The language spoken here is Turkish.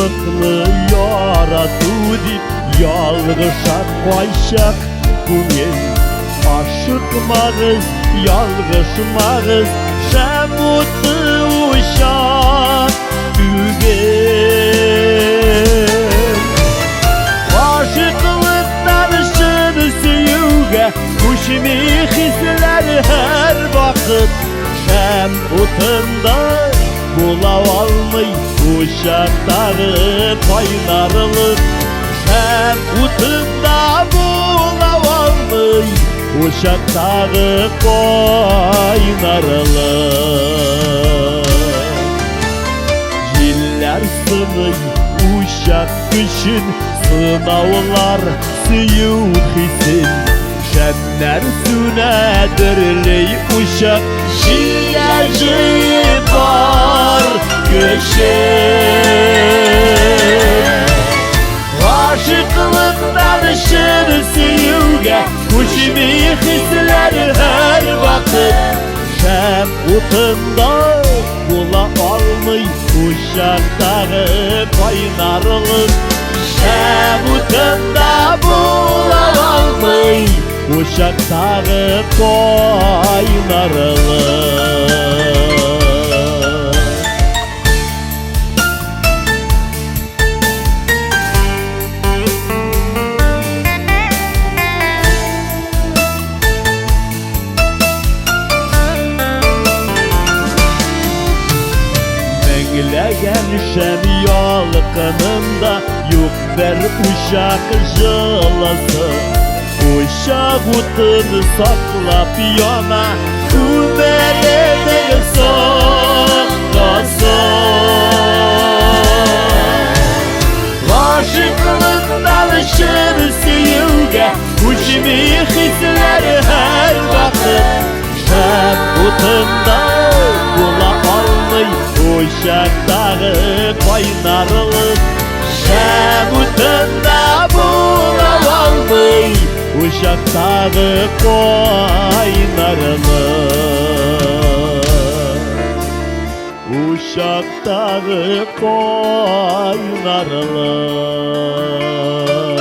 Aşıklı yaratudi yalgışak koyşak bugün. Aşıkmağız, yalgışmağız, şemutlu uşak bugün. Aşıklıktan şın süyüge kuşmi hisler her vakit. Şemutunda bulavalmay uşakları kaynarılık. Şemutunda bulavalmay uşakları kaynarılık. Yiller sınıy uşak kışın, sınavlar süyük hisin. Şenler sünedirley uşak şillerci var göşen. Aşıklıktan şır süyüge kuşmi hisler her vakit. Şemutunda bula almay uşakları kaynarılık. Şemutunda bula almay uşakları kaynarılık. Mengleyen şem yalqınında yok ber uşak jılası. Uşak utunu saklap yana kuberedir soğukası. Aşıklıktan şır süyüge kuşmi hisler her vakit. Şem utunda bula almay uşakları kaynarılık. Şemutunda bulavalmay uşakları kaynarılık. Uşakları kaynarılık.